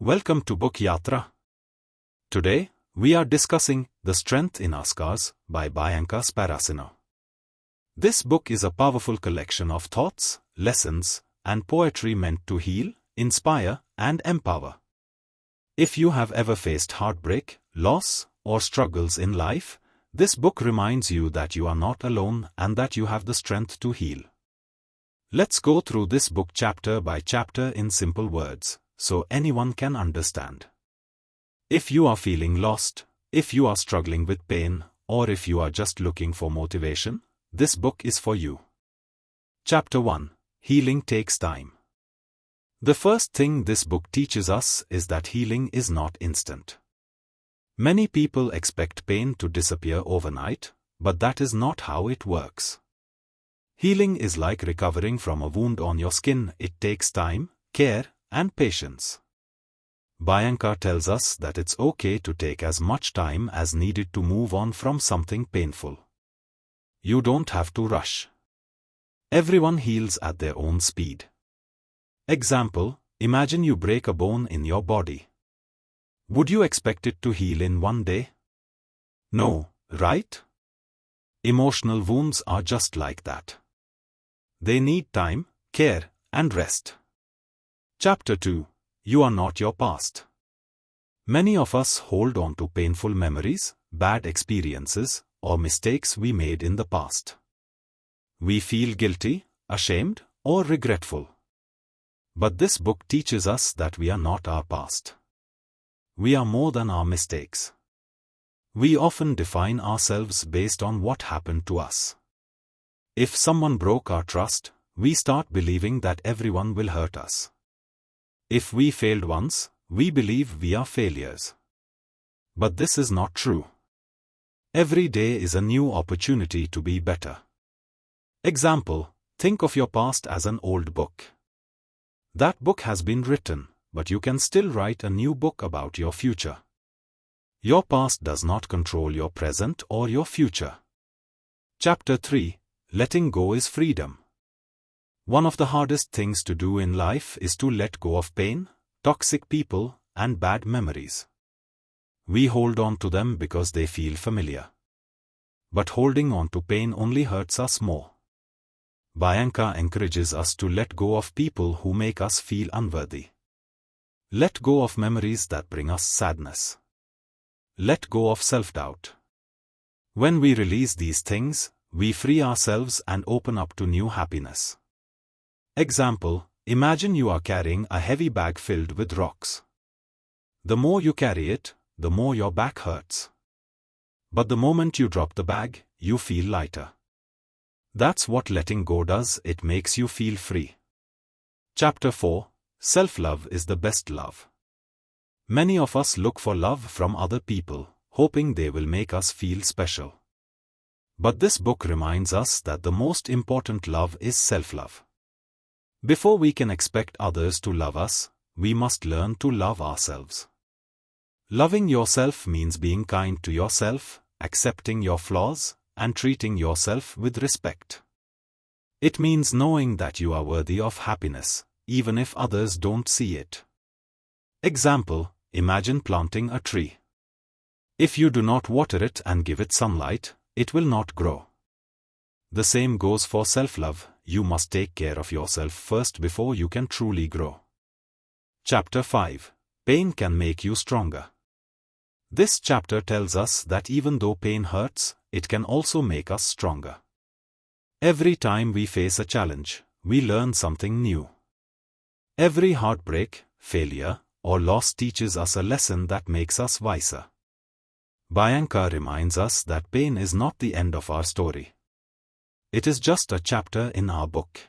Welcome to Book Yatra. Today, we are discussing The Strength in Our Scars by Bianca Sparacino. This book is a powerful collection of thoughts, lessons, and poetry meant to heal, inspire, and empower. If you have ever faced heartbreak, loss, or struggles in life, this book reminds you that you are not alone and that you have the strength to heal. Let's go through this book chapter by chapter in simple words, so anyone can understand. If you are feeling lost, if you are struggling with pain, or if you are just looking for motivation, this book is for you. Chapter 1. Healing Takes Time. The first thing this book teaches us is that healing is not instant. Many people expect pain to disappear overnight, but that is not how it works. Healing is like recovering from a wound on your skin. It takes time, care, and patience. Bianca tells us that it's okay to take as much time as needed to move on from something painful. You don't have to rush. Everyone heals at their own speed. Example, imagine you break a bone in your body. Would you expect it to heal in one day? No, right? Emotional wounds are just like that. They need time, care, and rest. Chapter 2. You are not your past. Many of us hold on to painful memories, bad experiences, or mistakes we made in the past. We feel guilty, ashamed, or regretful. But this book teaches us that we are not our past. We are more than our mistakes. We often define ourselves based on what happened to us. If someone broke our trust, we start believing that everyone will hurt us. If we failed once, we believe we are failures. But this is not true. Every day is a new opportunity to be better. Example, think of your past as an old book. That book has been written, but you can still write a new book about your future. Your past does not control your present or your future. Chapter 3. Letting go is freedom. One of the hardest things to do in life is to let go of pain, toxic people, and bad memories. We hold on to them because they feel familiar. But holding on to pain only hurts us more. Bianca encourages us to let go of people who make us feel unworthy. Let go of memories that bring us sadness. Let go of self-doubt. When we release these things, we free ourselves and open up to new happiness. Example, imagine you are carrying a heavy bag filled with rocks. The more you carry it, the more your back hurts. But the moment you drop the bag, you feel lighter. That's what letting go does, it makes you feel free. Chapter 4. Self-love is the best love. Many of us look for love from other people, hoping they will make us feel special. But this book reminds us that the most important love is self-love. Before we can expect others to love us, we must learn to love ourselves. Loving yourself means being kind to yourself, accepting your flaws, and treating yourself with respect. It means knowing that you are worthy of happiness, even if others don't see it. Example, imagine planting a tree. If you do not water it and give it sunlight, it will not grow. The same goes for self-love. You must take care of yourself first before you can truly grow. Chapter 5. Pain can make you stronger. This chapter tells us that even though pain hurts, it can also make us stronger. Every time we face a challenge, we learn something new. Every heartbreak, failure, or loss teaches us a lesson that makes us wiser. Bianca reminds us that pain is not the end of our story. It is just a chapter in our book.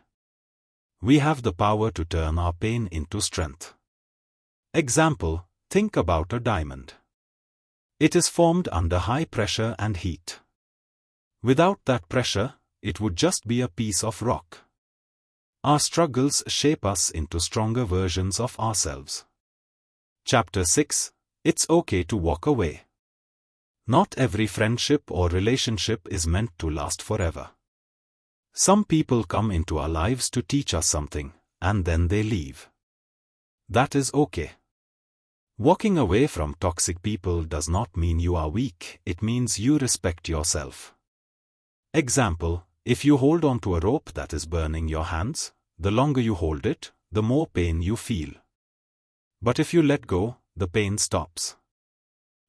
We have the power to turn our pain into strength. Example, think about a diamond. It is formed under high pressure and heat. Without that pressure, it would just be a piece of rock. Our struggles shape us into stronger versions of ourselves. Chapter 6. It's okay to walk away. Not every friendship or relationship is meant to last forever. Some people come into our lives to teach us something, and then they leave. That is okay. Walking away from toxic people does not mean you are weak, it means you respect yourself. Example, if you hold on to a rope that is burning your hands, the longer you hold it, the more pain you feel. But if you let go, the pain stops.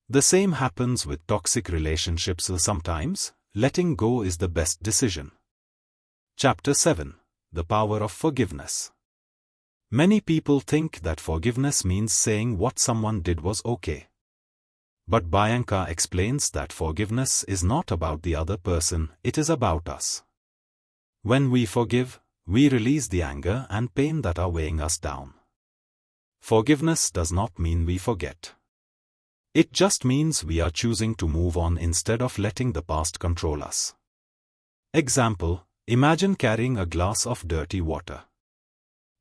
The same happens with toxic relationships sometimes. Letting go is the best decision. Chapter 7. The Power of Forgiveness. Many people think that forgiveness means saying what someone did was okay. But Bianca explains that forgiveness is not about the other person, it is about us. When we forgive, we release the anger and pain that are weighing us down. Forgiveness does not mean we forget. It just means we are choosing to move on instead of letting the past control us. Example, imagine carrying a glass of dirty water.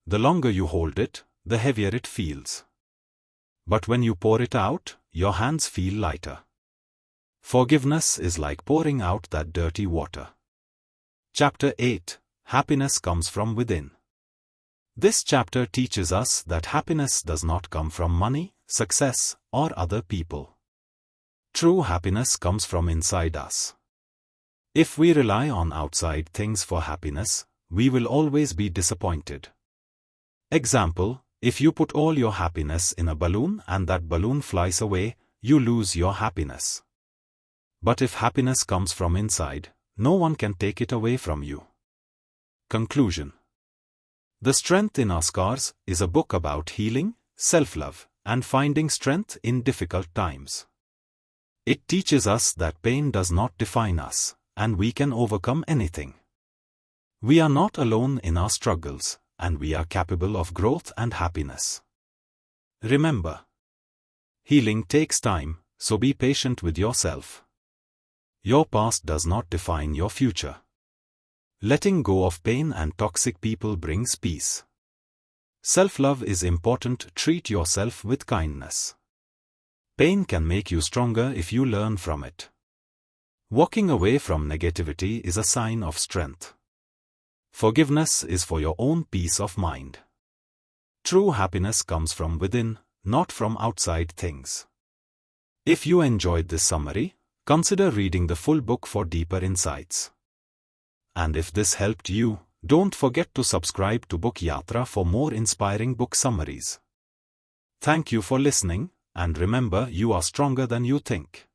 The longer you hold it, the heavier it feels. But when you pour it out, your hands feel lighter. Forgiveness is like pouring out that dirty water. Chapter 8. Happiness comes from within. This chapter teaches us that happiness does not come from money, success, or other people. True happiness comes from inside us. If we rely on outside things for happiness, we will always be disappointed. Example, if you put all your happiness in a balloon and that balloon flies away, you lose your happiness. But if happiness comes from inside, no one can take it away from you. Conclusion. The Strength in Our Scars is a book about healing, self-love, and finding strength in difficult times. It teaches us that pain does not define us, and we can overcome anything. We are not alone in our struggles, and we are capable of growth and happiness. Remember, healing takes time, so be patient with yourself. Your past does not define your future. Letting go of pain and toxic people brings peace. Self-love is important. Treat yourself with kindness. Pain can make you stronger if you learn from it. Walking away from negativity is a sign of strength. Forgiveness is for your own peace of mind. True happiness comes from within, not from outside things. If you enjoyed this summary, consider reading the full book for deeper insights. And if this helped you, don't forget to subscribe to Book Yatra for more inspiring book summaries. Thank you for listening, and remember, you are stronger than you think.